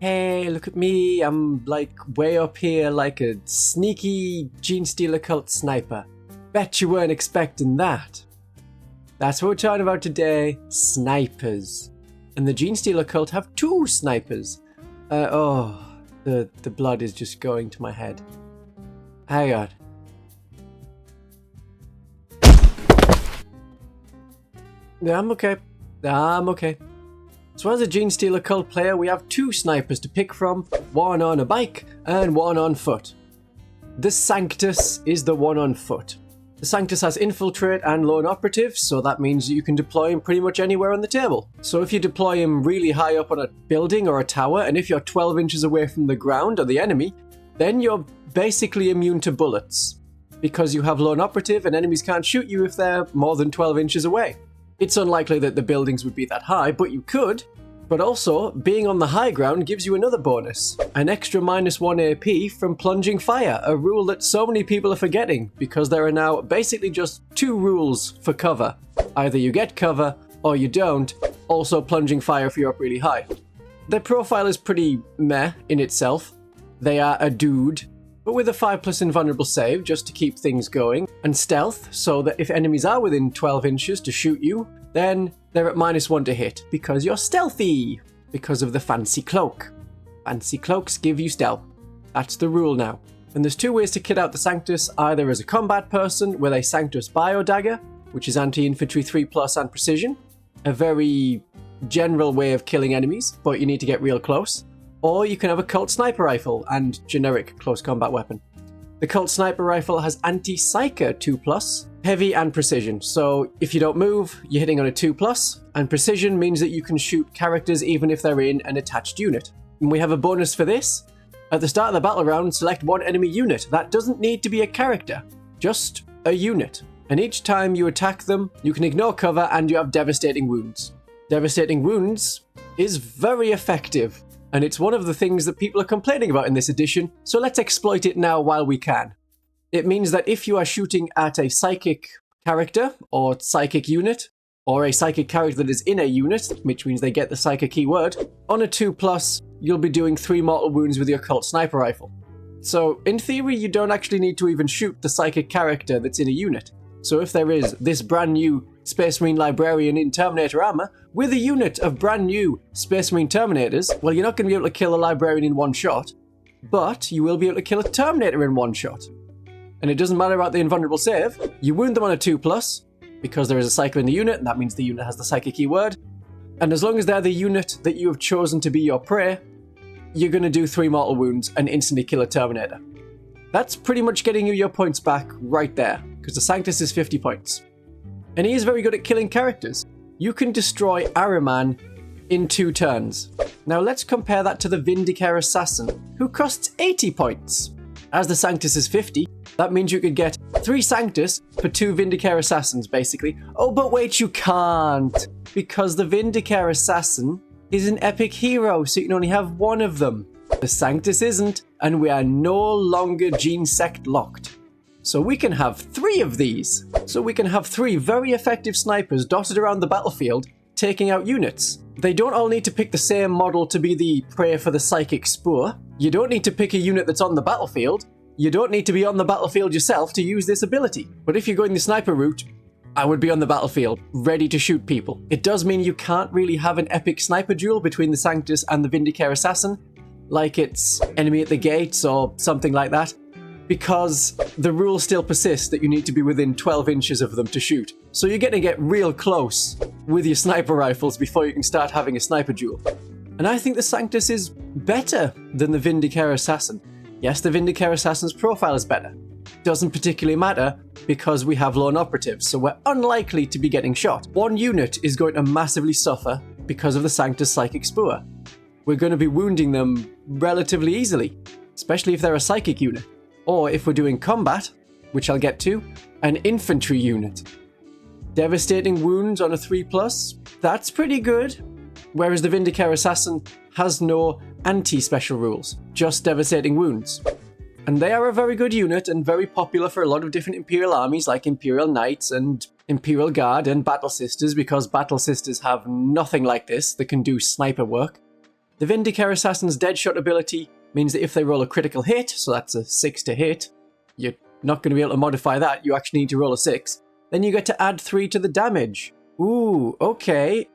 Hey, look at me, I'm like way up here like a sneaky Genestealer Cult sniper. Bet you weren't expecting that. That's what we're talking about today, snipers. And the Genestealer Cult have two snipers. The blood is just going to my head. Hang on. Yeah, I'm okay. So as a Genestealer Cult player, we have two snipers to pick from, one on a bike and one on foot. The Sanctus is the one on foot. The Sanctus has Infiltrate and Lone Operative, so that means you can deploy him pretty much anywhere on the table. So if you deploy him really high up on a building or a tower, and if you're 12 inches away from the ground or the enemy, then you're basically immune to bullets, because you have Lone Operative and enemies can't shoot you if they're more than 12 inches away. It's unlikely that the buildings would be that high, but you could. But also, being on the high ground gives you another bonus. An extra -1 AP from plunging fire, a rule that so many people are forgetting, because there are now basically just two rules for cover. Either you get cover, or you don't, also plunging fire if you're up really high. Their profile is pretty meh in itself. They are a dude, but with a 5+ invulnerable save just to keep things going, and stealth, so that if enemies are within 12 inches to shoot you, then they're at -1 to hit, because you're stealthy, because of the fancy cloak. Fancy cloaks give you stealth. That's the rule now. And there's two ways to kit out the Sanctus, either as a combat person with a Sanctus Bio Dagger, which is anti-infantry 3+ and precision, a very general way of killing enemies, but you need to get real close. Or you can have a Cult Sniper Rifle and generic close combat weapon. The Cult Sniper Rifle has Anti-Psyker 2+, heavy and precision, so if you don't move, you're hitting on a 2+, and precision means that you can shoot characters even if they're in an attached unit. And we have a bonus for this. At the start of the battle round, select one enemy unit. That doesn't need to be a character, just a unit. And each time you attack them, you can ignore cover and you have Devastating Wounds. Devastating Wounds is very effective. And it's one of the things that people are complaining about in this edition, so let's exploit it now while we can. It means that if you are shooting at a psychic character, or psychic unit, or a psychic character that is in a unit, which means they get the psychic keyword, on a 2+, you'll be doing 3 mortal wounds with your Cult Sniper Rifle. So, in theory, you don't actually need to even shoot the psychic character that's in a unit. So if there is this brand new Space Marine Librarian in Terminator armor, with a unit of brand new Space Marine Terminators, well, you're not going to be able to kill a Librarian in one shot, but you will be able to kill a Terminator in one shot. And it doesn't matter about the invulnerable save, you wound them on a 2+, because there is a Psyker in the unit, and that means the unit has the Psychic keyword, and as long as they're the unit that you have chosen to be your prey, you're going to do 3 mortal wounds and instantly kill a Terminator. That's pretty much getting you your points back right there, because the Sanctus is 50 points. And he is very good at killing characters. You can destroy Ahriman in 2 turns. Now let's compare that to the Vindicare Assassin, who costs 80 points. As the Sanctus is 50, that means you could get 3 Sanctus for 2 Vindicare Assassins, basically. Oh, but wait, you can't! Because the Vindicare Assassin is an epic hero, so you can only have one of them. The Sanctus isn't, and we are no longer Gene Sect locked. So we can have 3 of these. So we can have 3 very effective snipers dotted around the battlefield, taking out units. They don't all need to pick the same model to be the prey for the Psychic Spore. You don't need to pick a unit that's on the battlefield. You don't need to be on the battlefield yourself to use this ability. But if you're going the sniper route, I would be on the battlefield, ready to shoot people. It does mean you can't really have an epic sniper duel between the Sanctus and the Vindicare Assassin, like it's Enemy at the Gates or something like that, because the rule still persists that you need to be within 12 inches of them to shoot. So you're going to get real close with your sniper rifles before you can start having a sniper duel. And I think the Sanctus is better than the Vindicare Assassin. Yes, the Vindicare Assassin's profile is better. Doesn't particularly matter because we have Lone Operatives, so we're unlikely to be getting shot. One unit is going to massively suffer because of the Sanctus Psychic Spore. We're going to be wounding them relatively easily, especially if they're a psychic unit. Or if we're doing combat, which I'll get to, an infantry unit. Devastating wounds on a 3+, that's pretty good. Whereas the Vindicare Assassin has no anti-special rules, just devastating wounds. And they are a very good unit and very popular for a lot of different Imperial armies like Imperial Knights and Imperial Guard and Battle Sisters, because Battle Sisters have nothing like this that can do sniper work. The Vindicare Assassin's Deadshot ability means that if they roll a critical hit, so that's a 6 to hit, you're not going to be able to modify that, you actually need to roll a 6, then you get to add 3 to the damage. Ooh, okay.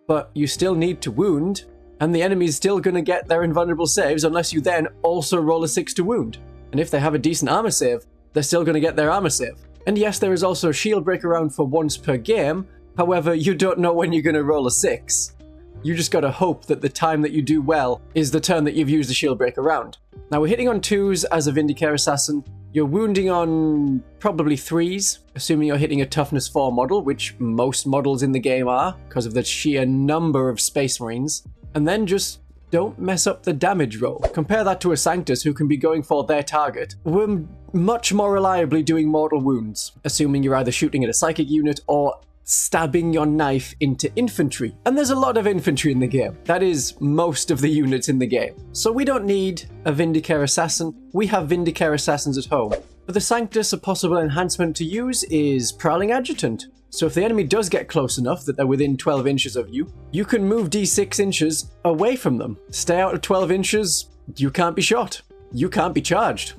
But you still need to wound, and the enemy's still going to get their invulnerable saves unless you then also roll a 6 to wound. And if they have a decent armor save, they're still going to get their armor save. And yes, there is also a shield break around for once per game, however, you don't know when you're going to roll a 6. You just gotta hope that the time that you do well is the turn that you've used the shield break around. Now we're hitting on 2s as a Vindicare Assassin. You're wounding on probably 3s, assuming you're hitting a toughness 4 model, which most models in the game are, because of the sheer number of Space Marines. And then just don't mess up the damage roll. Compare that to a Sanctus who can be going for their target. We're much more reliably doing mortal wounds, assuming you're either shooting at a psychic unit or stabbing your knife into infantry. And there's a lot of infantry in the game. That is most of the units in the game. So we don't need a Vindicare Assassin. We have Vindicare Assassins at home. For the Sanctus, a possible enhancement to use is Prowling Adjutant. So if the enemy does get close enough that they're within 12 inches of you, you can move d6 inches away from them. Stay out of 12 inches, you can't be shot. You can't be charged.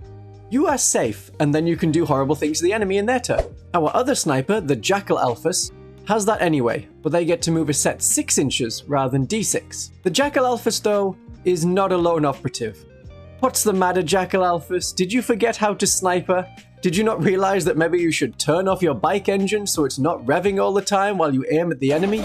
You are safe, and then you can do horrible things to the enemy in their turn. Our other sniper, the Jackal Alphus, has that anyway, but they get to move a set 6 inches rather than d6. The Jackal Alphus, though, is not a lone operative. What's the matter, Jackal Alphus? Did you forget how to sniper? Did you not realize that maybe you should turn off your bike engine so it's not revving all the time while you aim at the enemy?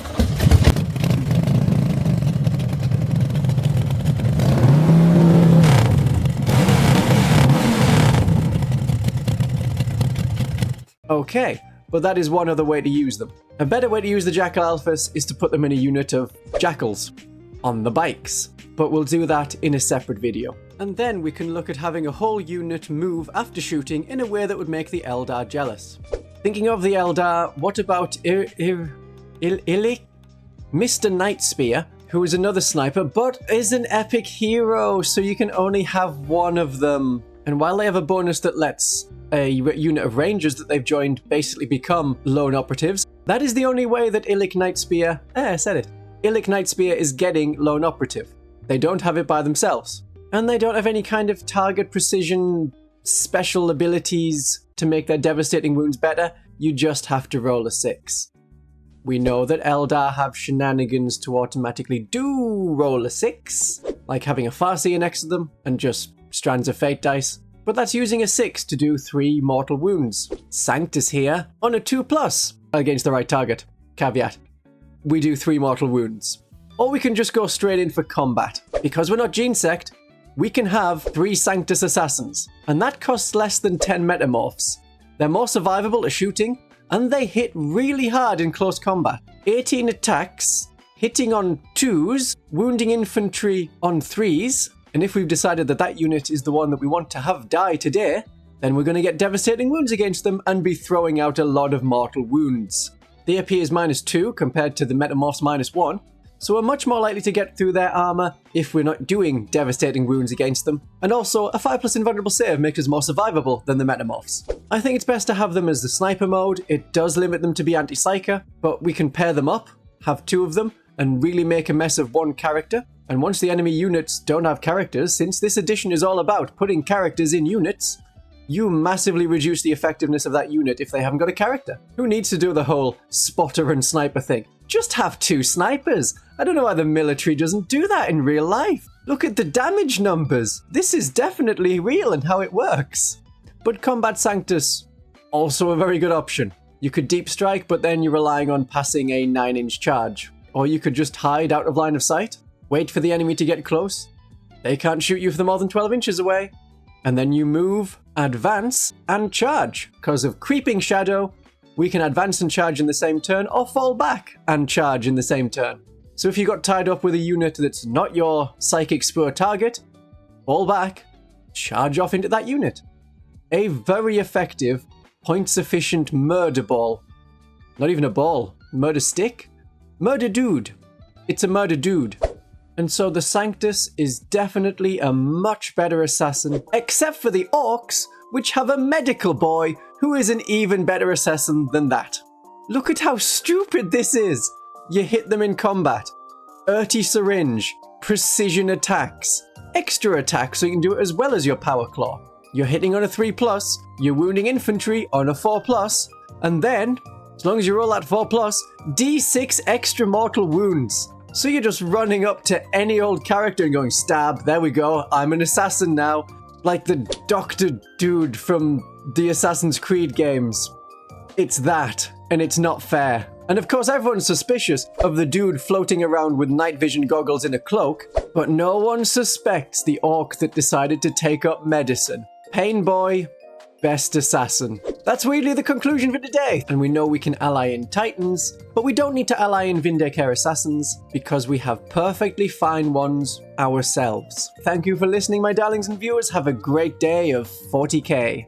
Okay, but that is one other way to use them. A better way to use the Jackal Alphus is to put them in a unit of jackals on the bikes, but we'll do that in a separate video. And then we can look at having a whole unit move after shooting in a way that would make the Eldar jealous. Thinking of the Eldar, what about Illic Nightspear, who is another sniper, but is an epic hero, so you can only have one of them. And while they have a bonus that lets a unit of rangers that they've joined basically become lone operatives, that is the only way that Illic Nightspear, I said it, Illic Nightspear is getting lone operative. They don't have it by themselves. And they don't have any kind of target precision special abilities to make their devastating wounds better. You just have to roll a 6. We know that Eldar have shenanigans to automatically do roll a 6, like having a Farseer next to them and just strands of fate dice. But that's using a 6 to do 3 mortal wounds. Sanctus here on a 2+ against the right target. Caveat. We do 3 mortal wounds. Or we can just go straight in for combat. Because we're not Gene Sect, we can have 3 Sanctus Assassins. And that costs less than 10 metamorphs. They're more survivable to shooting, and they hit really hard in close combat. 18 attacks, hitting on 2s, wounding infantry on 3s, and if we've decided that that unit is the one that we want to have die today, then we're going to get devastating wounds against them and be throwing out a lot of mortal wounds. The AP is -2 compared to the Metamorphs -1, so we're much more likely to get through their armor if we're not doing devastating wounds against them. And also, a 5+ invulnerable save makes us more survivable than the Metamorphs. I think it's best to have them as the sniper mode. It does limit them to be anti-psyker, but we can pair them up, have 2 of them, and really make a mess of one character. And once the enemy units don't have characters, since this edition is all about putting characters in units, you massively reduce the effectiveness of that unit if they haven't got a character. Who needs to do the whole spotter and sniper thing? Just have 2 snipers. I don't know why the military doesn't do that in real life. Look at the damage numbers. This is definitely real and how it works. But Combat Sanctus, also a very good option. You could deep strike, but then you're relying on passing a 9-inch charge. Or you could just hide out of line of sight, wait for the enemy to get close. They can't shoot you for more than 12 inches away. And then you move, advance, and charge. Because of Creeping Shadow, we can advance and charge in the same turn, or fall back and charge in the same turn. So if you got tied up with a unit that's not your Psychic Spur target, fall back, charge off into that unit. A very effective, point-sufficient murder ball. Not even a ball. Murder stick? Murder dude. It's a murder dude. And so the Sanctus is definitely a much better assassin, except for the Orcs, which have a medical boy who is an even better assassin than that. Look at how stupid this is! You hit them in combat. Urti syringe. precision attacks, extra attacks so you can do it as well as your power claw. You're hitting on a 3+, you're wounding infantry on a 4+, and then, as long as you roll that 4+, d6 extra mortal wounds. So you're just running up to any old character and going, stab, there we go, I'm an assassin now. Like the doctor dude from the Assassin's Creed games. It's that, and it's not fair. And of course everyone's suspicious of the dude floating around with night vision goggles in a cloak, but no one suspects the orc that decided to take up medicine. Pain boy, best assassin. That's weirdly the conclusion for today. And we know we can ally in Titans, but we don't need to ally in Vindicare Assassins because we have perfectly fine ones ourselves. Thank you for listening, my darlings and viewers. Have a great day of 40k.